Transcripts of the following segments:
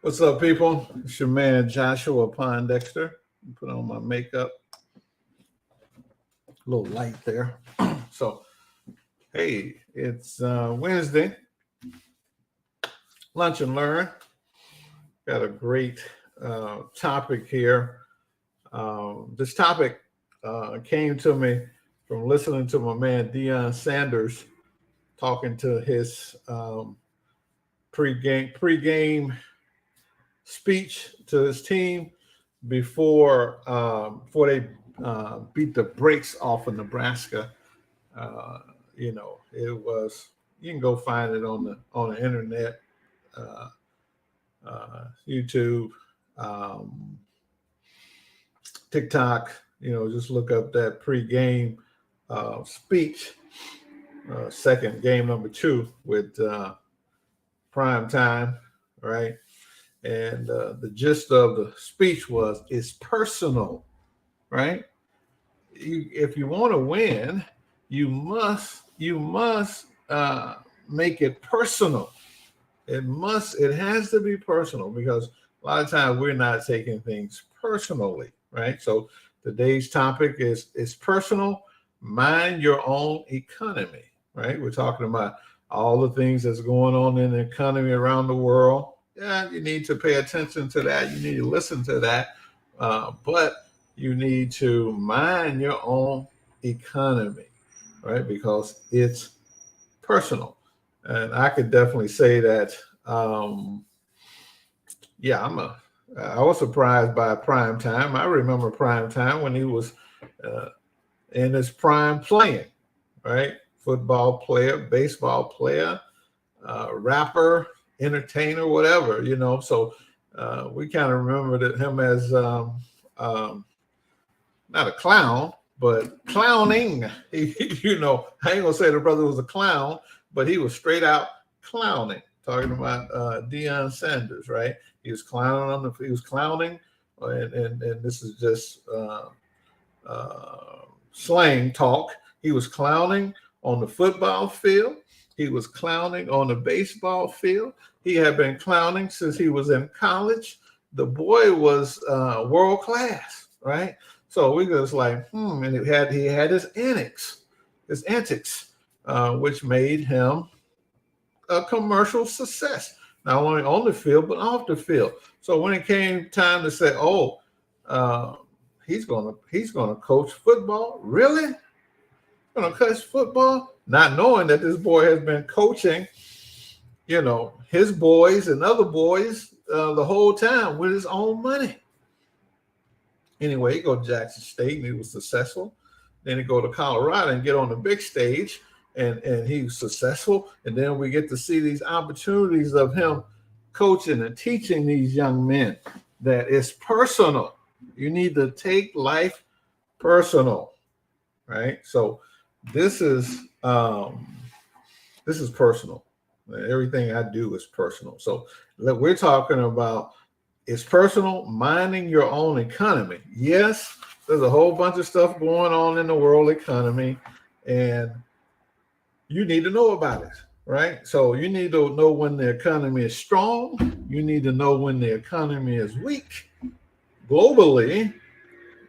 What's up, people? It's your man Joshua Pondexter. Put on my makeup, a little light there. So, hey, it's Wednesday, lunch and learn. Got a great topic here. This topic came to me from listening to my man Deion Sanders talking to his pregame speech to his team before they beat the brakes off of Nebraska. It was, you can go find it on the internet, YouTube, TikTok. Just look up that pregame speech, second game number 2 with prime time, right? And the gist of the speech was, it's personal, right? If you want to win, you must make it personal. It has to be personal, because a lot of times we're not taking things personally, right? So today's topic is personal. Mind your own economy, right? We're talking about all the things that's going on in the economy around the world. Yeah, you need to pay attention to that. You need to listen to that. But you need to mind your own economy, right? Because it's personal. And I could definitely say that, I was surprised by prime time. I remember prime time when he was in his prime playing, right? Football player, baseball player, rapper, entertainer, whatever, So we kind of remember him as not a clown, but clowning. I ain't gonna say the brother was a clown, but he was straight out clowning. Talking about Deion Sanders, right? He was clowning and this is just slang talk. He was clowning on the football field. He was clowning on the baseball field. He had been clowning since he was in college. The boy was world class, right? So we was like, and he had his antics, which made him a commercial success, not only on the field but off the field. So when it came time to say, he's gonna coach football, really? Gonna coach football, not knowing that this boy has been coaching, his boys and other boys the whole time with his own money. Anyway, he go to Jackson State and he was successful. Then he go to Colorado and get on the big stage, and he was successful. And then we get to see these opportunities of him coaching and teaching these young men that it's personal. You need to take life personal, right? So this is personal. Everything I do is personal. So we're talking about, it's personal, minding your own economy. Yes, there's a whole bunch of stuff going on in the world economy, and you need to know about it, right? So you need to know when the economy is strong. You need to know when the economy is weak. Globally,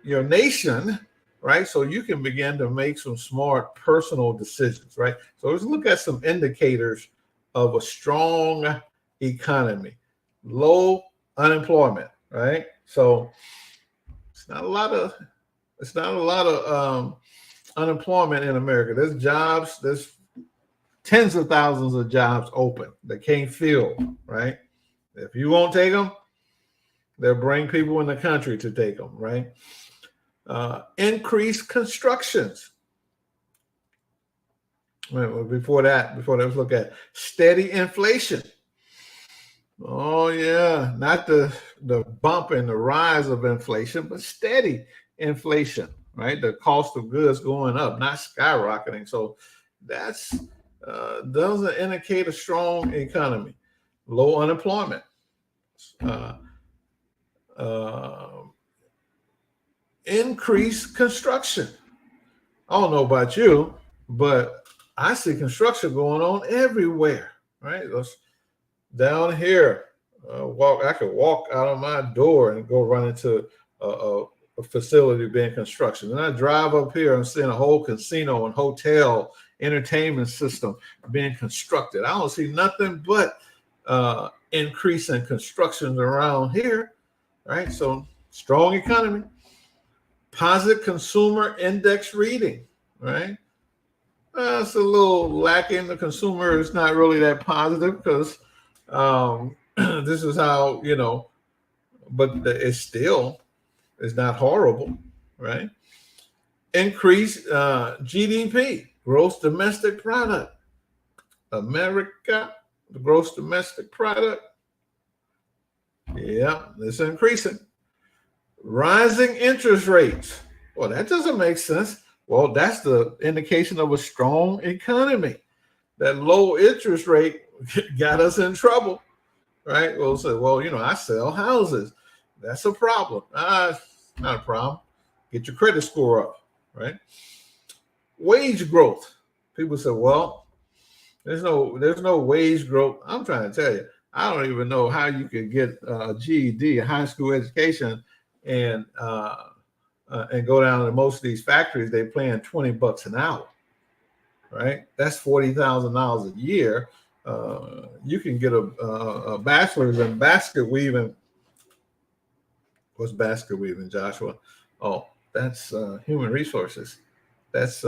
your nation, right? So you can begin to make some smart personal decisions, right? So let's look at some indicators of a strong economy. Low unemployment, right? So it's not a lot of unemployment in America. There's jobs, there's tens of thousands of jobs open that can't fill, right? If you won't take them, they'll bring people in the country to take them, right? Increased constructions. Before that, let's look at steady inflation. Oh yeah, not the bump and the rise of inflation, but steady inflation, right? The cost of goods going up, not skyrocketing. So that's doesn't indicate a strong economy. Low unemployment. Increased construction. I don't know about you, but I see construction going on everywhere, right? Down here, I could walk out of my door and go run into a facility being construction. And I drive up here and seeing a whole casino and hotel entertainment system being constructed. I don't see nothing but increase in constructions around here, right? So strong economy, positive consumer index reading, right? It's a little lacking. The consumer is not really that positive because this is how, but it's still, it's not horrible, right? Increase GDP, gross domestic product. America, the gross domestic product. Yeah, it's increasing. Rising interest rates. Well, that doesn't make sense. Well, that's the indication of a strong economy. That low interest rate got us in trouble, right? Well, say, I sell houses. That's a problem. It's not a problem. Get your credit score up, right? Wage growth. People say, well, there's no wage growth. I'm trying to tell you, I don't even know how you could get a GED, a high school education, and go down to most of these factories. They're paying $20 an hour, right? That's $40,000 a year. You can get a bachelor's in basket weaving. What's basket weaving, Joshua? Oh, that's human resources. That's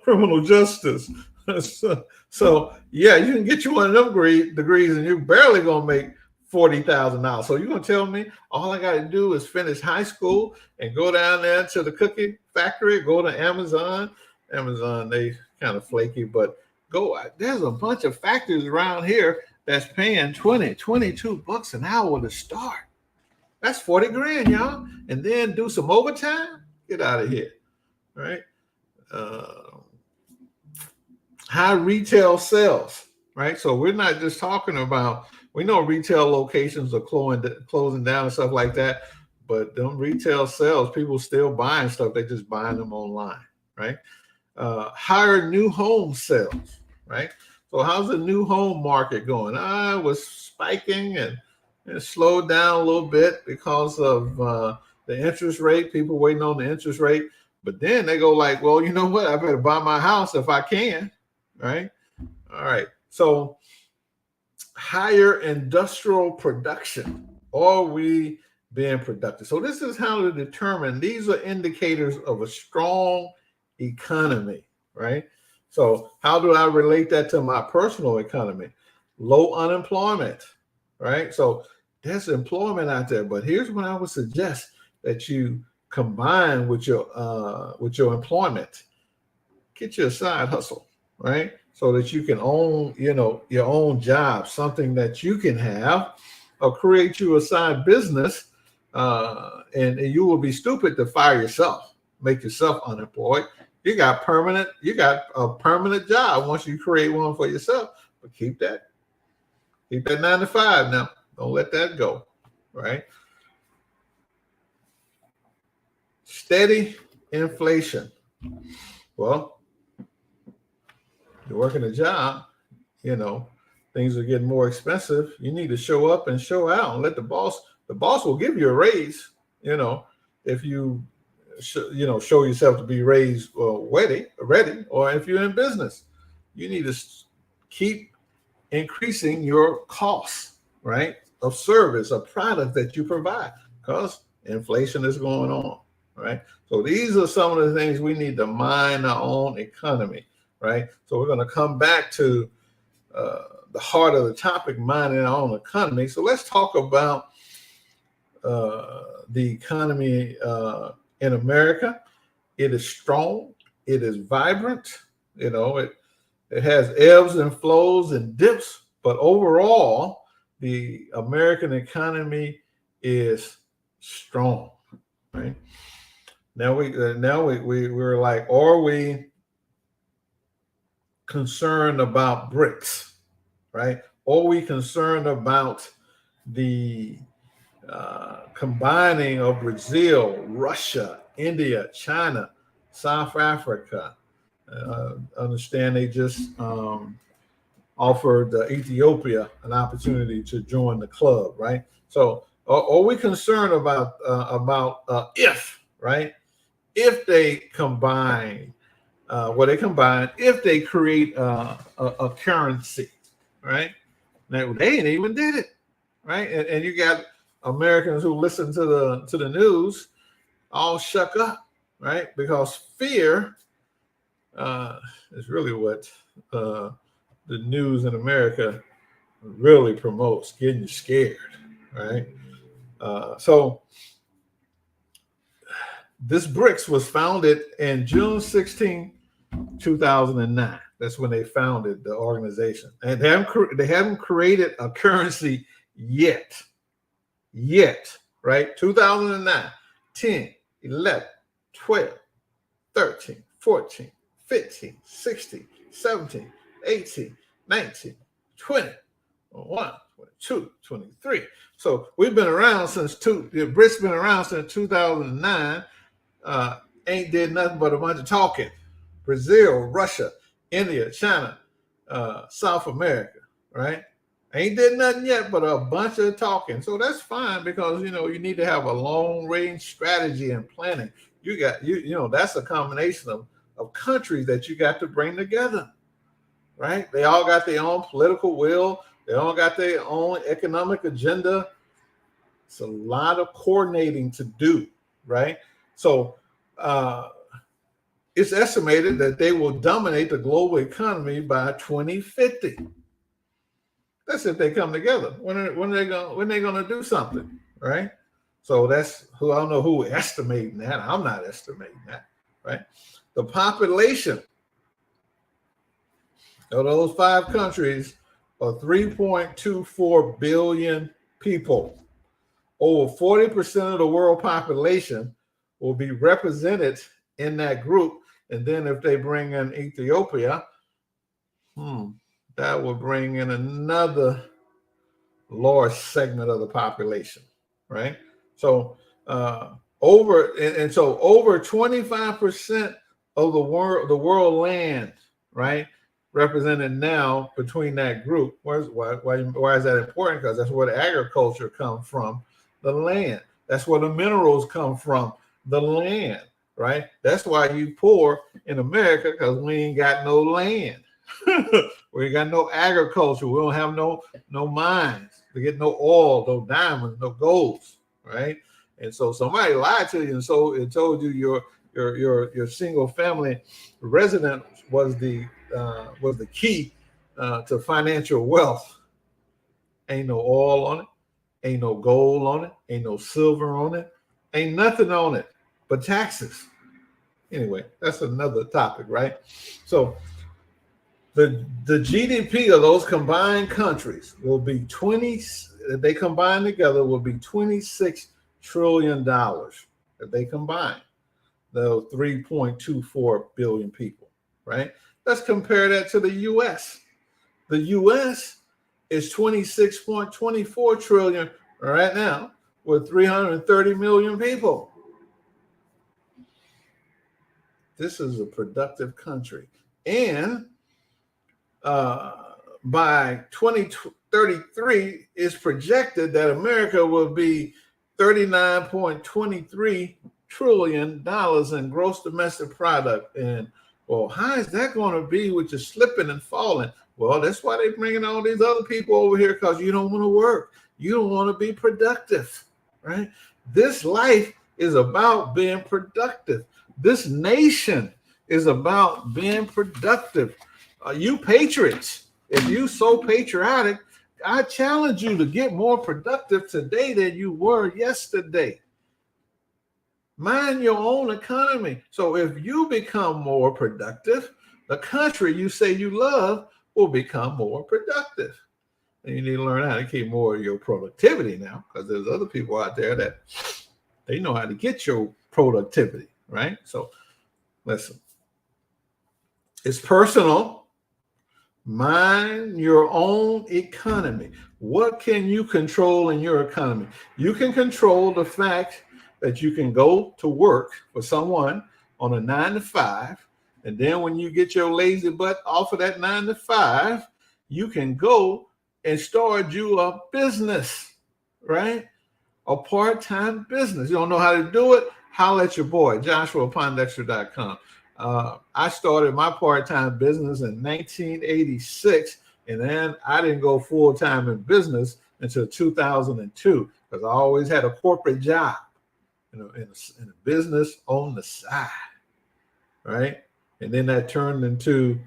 criminal justice. So yeah, you can get you one of them degrees, and you're barely gonna make $40,000. So you're gonna tell me all I got to do is finish high school and go down there to the cookie factory, go to Amazon. Amazon, they kind of flaky, but there's a bunch of factories around here that's paying $22 an hour to start. That's 40 grand, y'all. And then do some overtime. Get out of here, right? High retail sales, right? So we're not just talking about, we know retail locations are closing down and stuff like that, but them retail sales, people still buying stuff. They're just buying them online, right? Higher new home sales, right? So how's the new home market going? It was spiking and it slowed down a little bit because of the interest rate. People waiting on the interest rate. But then they go like, well, you know what? I better buy my house if I can, right? All right. So higher industrial production. Are we being productive? So this is how to determine. These are indicators of a strong economy, right? So how do I relate that to my personal economy? Low unemployment, right? So there's employment out there, but here's what I would suggest that you combine with your employment. Get you a side hustle, right? So that you can own, your own job, something that you can have, or create you a side business, and you will be stupid to fire yourself, make yourself unemployed. You got a permanent job once you create one for yourself. But keep that 9 to 5 now. Don't let that go, right? Steady inflation. Well, you're working a job, things are getting more expensive. You need to show up and show out and let the boss will give you a raise, if you show yourself to be raised ready, or if you're in business, you need to keep increasing your costs, right, of service, a product that you provide, because inflation is going on, right? So these are some of the things we need to mind our own economy, right? So we're going to come back to the heart of the topic, minding our own economy. So let's talk about the economy in America. It is strong. It is vibrant. It has ebbs and flows and dips, but overall, the American economy is strong, right? Now we're like, are we concerned about BRICS, right? Are we concerned about the combining of Brazil, Russia, India, China, South Africa? Understand they just offered Ethiopia an opportunity to join the club, right? So are we concerned about if, right? If they combine, if they create a currency, right? Now, they ain't even did it, right? And you got Americans who listen to the news all shuck up, right? Because fear is really what the news in America really promotes, getting you scared, right? So this BRICS was founded in June 16, 2009. That's when they founded the organization. And they haven't created a currency yet, right? 2009, 10, 11, 12, 13, 14, 15, 16, 17, 18, 19, 20, 21, 22, 23. So we've been around since BRICS been around since 2009. Ain't did nothing but a bunch of talking. Brazil, Russia, India, China, South America, right? Ain't did nothing yet but a bunch of talking. So that's fine because you need to have a long range strategy and planning. You got that's a combination of countries that you got to bring together, right? They all got their own political will. They all got their own economic agenda. It's a lot of coordinating to do, right? So it's estimated that they will dominate the global economy by 2050. That's if they come together. When are they gonna do something, right? So that's I don't know who estimating that. I'm not estimating that, right? The population of those 5 countries are 3.24 billion people. Over 40% of the world population will be represented in that group. And then if they bring in Ethiopia, that will bring in another large segment of the population, right? So over 25% of the world land, right, represented now between that group. Why is that important? Because that's where the agriculture comes from, the land. That's where the minerals come from, the land, right? That's why you poor in America, because we ain't got no land. We ain't got no agriculture. We don't have no mines. We get no oil, no diamonds, no golds, right? And so somebody lied to you, and so it told you your single family residence was the key to financial wealth. Ain't no oil on it, ain't no gold on it, ain't no silver on it, ain't nothing on it but taxes. Anyway, that's another topic, right? So the GDP of those combined countries will be they combine together will be $26 trillion if they combine those 3.24 billion people, right? Let's compare that to the US. The US is 26.24 trillion right now with 330 million people. This is a productive country. And by 2033, it's projected that America will be $39.23 trillion in gross domestic product. And well, how is that going to be with you slipping and falling? Well, that's why they're bringing all these other people over here, because you don't want to work. You don't want to be productive, right? This life is about being productive. This nation is about being productive. You patriots, if you so patriotic, I challenge you to get more productive today than you were yesterday. Mind your own economy. So if you become more productive, the country you say you love will become more productive. And you need to learn how to keep more of your productivity now, because there's other people out there that they know how to get your productivity, right? So listen, it's personal. Mind your own economy. What can you control in your economy? You can control the fact that you can go to work for someone on a 9 to 5, and then when you get your lazy butt off of that 9 to 5, you can go and start you a business, right? A part-time business. You don't know how to do it? Holler at your boy, Joshua at Pondexter.com. I started my part-time business in 1986, and then I didn't go full-time in business until 2002 because I always had a corporate job, in a business on the side, right? And then that turned into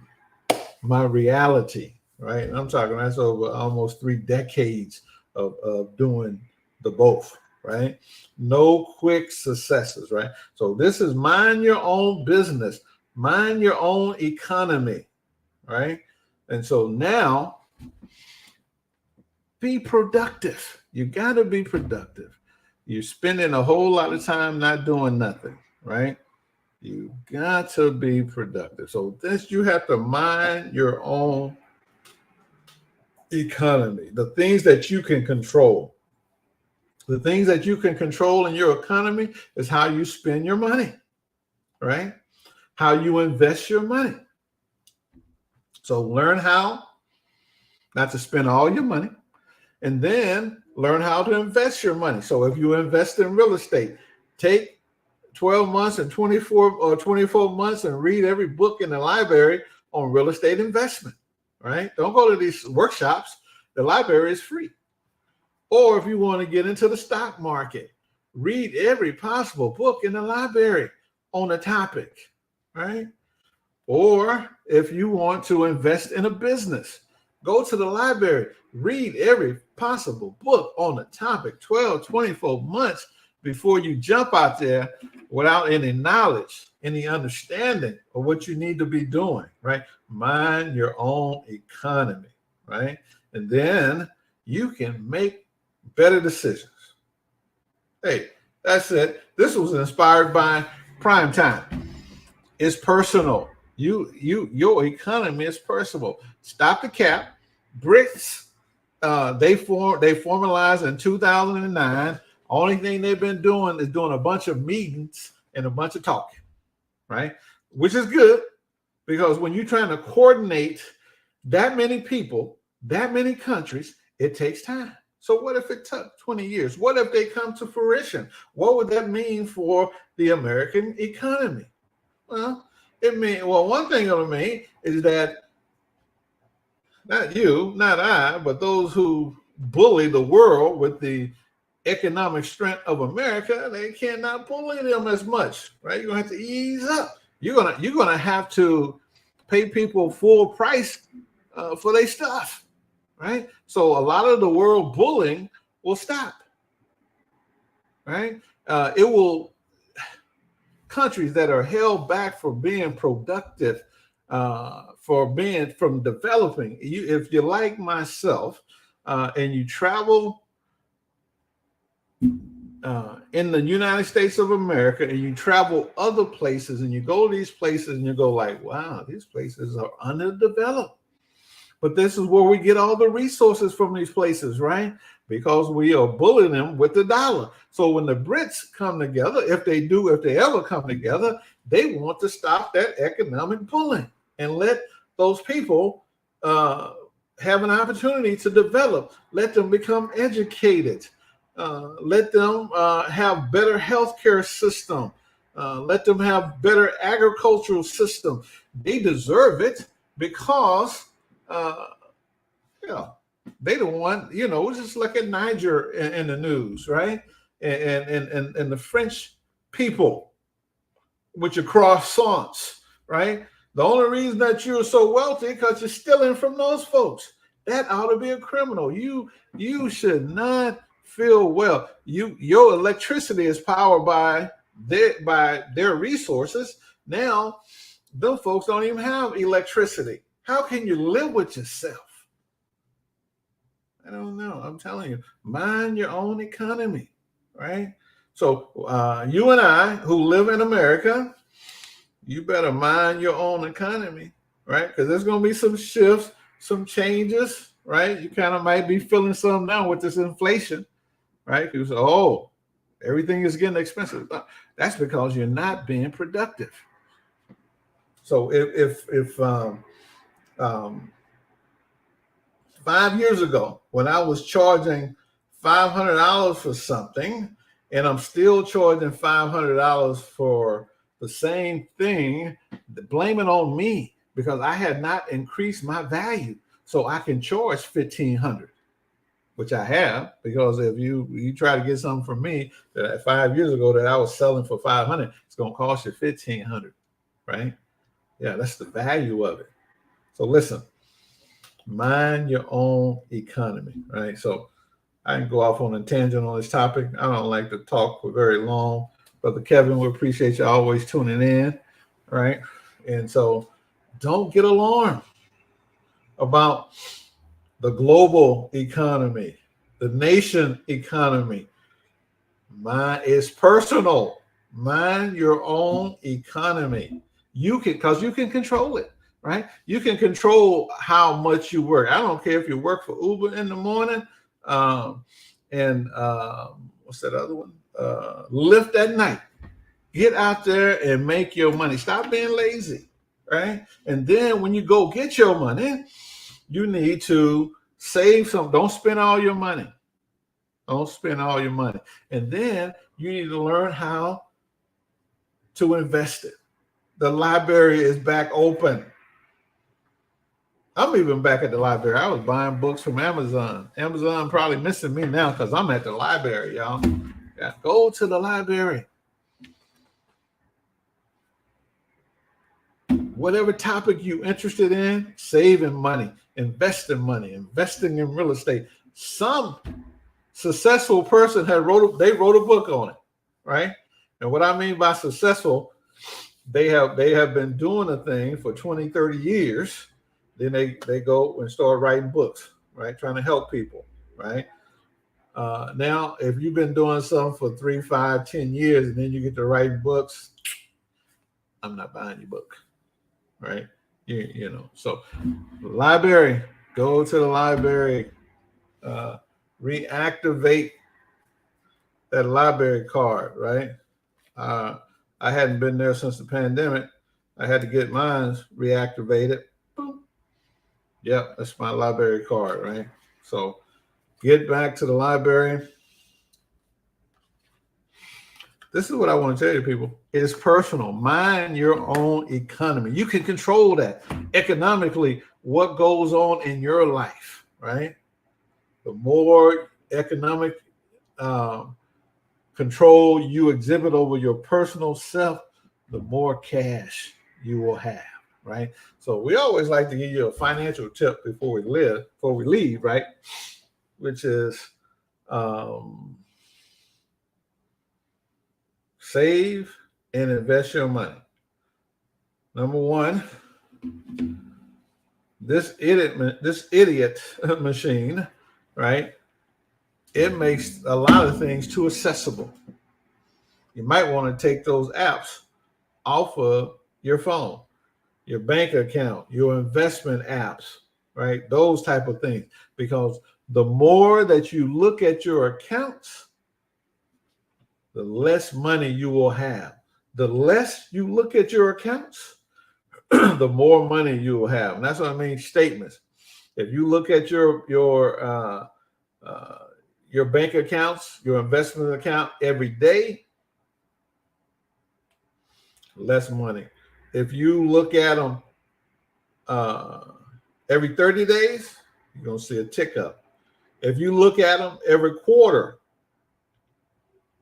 my reality, right? And I'm talking, that's over almost 3 decades of doing the both, right? No quick successes, right? So this is mind your own business, mind your own economy, right? And so now be productive. You got to be productive. You're spending a whole lot of time not doing nothing, right? You got to be productive. So this, you have to mind your own economy, the things that you can control. The things that you can control in your economy is how you spend your money, right? How you invest your money. So learn how not to spend all your money, and then learn how to invest your money. So if you invest in real estate, take 12 months and 24 months and read every book in the library on real estate investment, right? Don't go to these workshops. The library is free. Or if you want to get into the stock market, read every possible book in the library on the topic, right? Or if you want to invest in a business, go to the library, read every possible book on the topic, 12, 24 months before you jump out there without any knowledge, any understanding of what you need to be doing, right? Mind your own economy, right? And then you can make better decisions. Hey, that's it. This was inspired by Prime Time. It's personal. Your economy is personal. Stop the cap. BRICS, they formalized in 2009. Only thing they've been doing is doing a bunch of meetings and a bunch of talking, right? Which is good, because when you're trying to coordinate that many people, that many countries, it takes time. So what if it took 20 years? What if they come to fruition? What would that mean for the American economy? Well, one thing it'll mean is that not you, not I, but those who bully the world with the economic strength of America, they cannot bully them as much, right? You're gonna have to ease up. You're gonna have to pay people full price for their stuff, right? So a lot of the world bullying will stop, right? It will. Countries that are held back for being productive, from developing. If you're like myself and you travel in the United States of America, and you travel other places, and you go to these places and you go like, wow, these places are underdeveloped. But this is where we get all the resources from these places, right? Because we are bullying them with the dollar. So when the Brits come together, if they ever come together, they want to stop that economic bullying and let those people have an opportunity to develop. Let them become educated. Let them have better healthcare system. Let them have better agricultural system. They deserve it because they don't want, just look at Niger in the news, right? And the French people with your croissants, right? The only reason that you're so wealthy because you're stealing from those folks. That ought to be a criminal. You should not feel well. Your electricity is powered by their resources. Now, those folks don't even have electricity. How can you live with yourself? I don't know. I'm telling you, mind your own economy, right? So you and I who live in America, you better mind your own economy, right? Because there's going to be some shifts, some changes, right? You kind of might be feeling some now with this inflation, right? Because, everything is getting expensive. That's because you're not being productive. So if 5 years ago when I was charging $500 for something, and I'm still charging $500 for the same thing, blame it on me because I had not increased my value. So I can charge $1,500, which I have, because if you try to get something from me that 5 years ago that I was selling for $500, it's going to cost you $1,500, right? Yeah, that's the value of it. So listen, mind your own economy, right? So I can go off on a tangent on this topic. I don't like to talk for very long. Brother Kevin, we appreciate you always tuning in, right? And so don't get alarmed about the global economy, the nation economy. Mine is personal. Mind your own economy. You can control it, right? You can control how much you work. I don't care if you work for Uber in the morning, and what's that other one? Lyft at night. Get out there and make your money. Stop being lazy, right? And then when you go get your money, you need to save some. Don't spend all your money. Don't spend all your money. And then you need to learn how to invest it. The library is back open. I'm even back at the library. I was buying books from Amazon. Amazon probably missing me now because I'm at the library, y'all. Yeah, go to the library. Whatever topic you're interested in, saving money, investing in real estate. Some successful person wrote a book on it, right? And what I mean by successful, they have been doing a thing for 20, 30 years. Then they go and start writing books, right? Trying to help people, right? Now, if you've been doing something for 3, 5, 10 years, and then you get to writing books, I'm not buying your book, right? You know, so library, go to the library, reactivate that library card, right? I hadn't been there since the pandemic. I had to get mine reactivated. Boom. Yep, that's my library card, right? So get back to the library. This is what I want to tell you, people. It's personal. Mind your own economy. You can control that economically, what goes on in your life, right? The more economic control you exhibit over your personal self, the more cash you will have, right? So we always like to give you a financial tip before we leave, right? Which is save and invest your money. Number one, this idiot machine, right? It makes a lot of things too accessible. You might want to take those apps off of your phone, your bank account, your investment apps, right? Those type of things. Because the more that you look at your accounts, the less money you will have. The less you look at your accounts, the more money you will have. And that's what I mean, statements. If you look at your bank accounts, your investment account every day, less money. If you look at them every 30 days, you're going to see a tick up. If you look at them every quarter,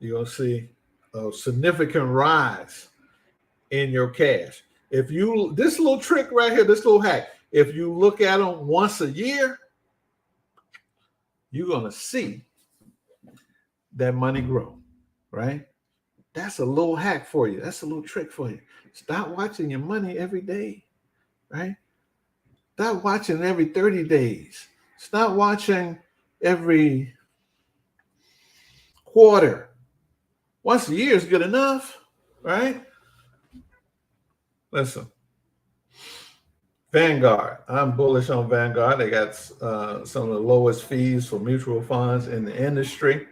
you're going to see a significant rise in your cash. This little trick right here, this little hack, if you look at them once a year, you're going to see that money grow, right? That's a little hack for you. That's a little trick for you. Stop watching your money every day, right? Stop watching every 30 days. Stop watching every quarter. Once a year is good enough, right? Listen, Vanguard. I'm bullish on Vanguard. They got some of the lowest fees for mutual funds in the industry.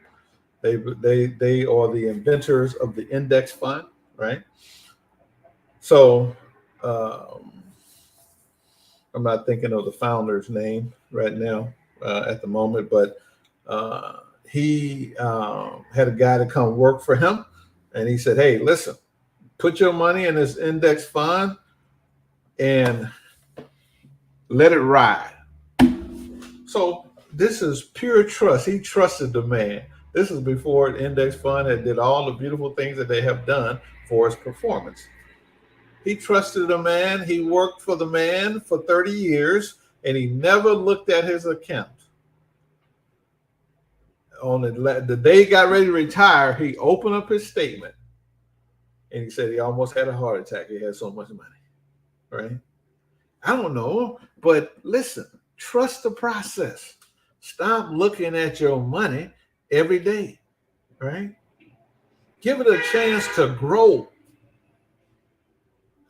They are the inventors of the index fund, right? So I'm not thinking of the founder's name right now. at the moment, but he had a guy to come work for him, and he said, "Hey, listen, put your money in this index fund and let it ride." So this is pure trust. He trusted the man. This is before the index fund had did all the beautiful things that they have done for his performance. He trusted the man. He worked for the man for 30 years, and he never looked at his account. On the day he got ready to retire, he opened up his statement, and he said he almost had a heart attack. He had so much money, right? I don't know, but listen, trust the process. Stop looking at your money every day, right? Give it a chance to grow.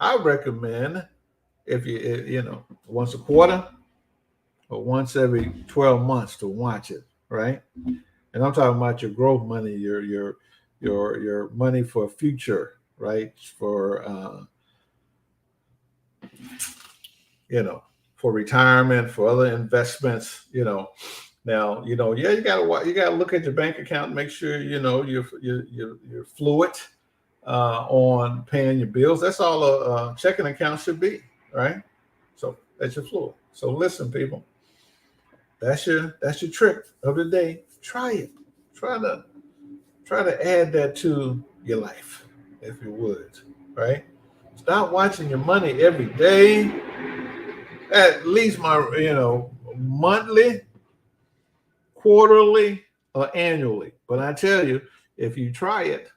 I recommend if once a quarter or once every 12 months to watch it, right? And I'm talking about your growth money, your money for future, right? For retirement, for other investments, Now, yeah, you gotta look at your bank account and make sure you're fluid on paying your bills. That's all a checking account should be, right? So that's your fluid. So listen, people, that's your trick of the day. Try it. Try to add that to your life, if you would, right? Stop watching your money every day. At least monthly, quarterly, or annually. But I tell you, if you try it,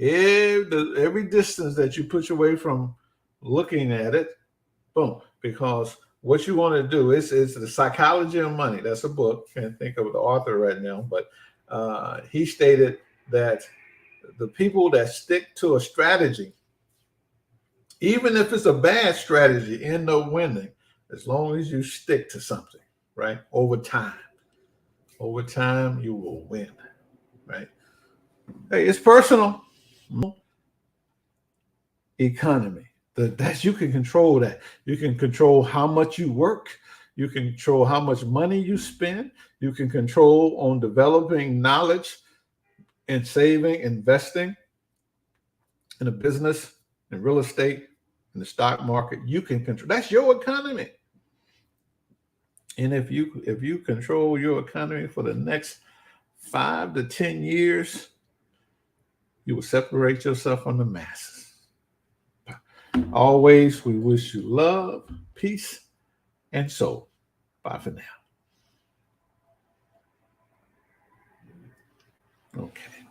every distance that you push away from looking at it, boom. Because what you want to do is the psychology of money. That's a book. Can't think of the author right now, but he stated that the people that stick to a strategy, even if it's a bad strategy, end up winning as long as you stick to something, right? Over time you will win, right? Hey, it's personal economy. That you can control that. You can control how much you work. You can control how much money you spend. You can control on developing knowledge and saving, investing in a business, in real estate, in the stock market. You can control. That's your economy. And if you control your economy for the next 5 to 10 years, you will separate yourself from the masses. Always, we wish you love, peace, and soul. Bye for now. Okay.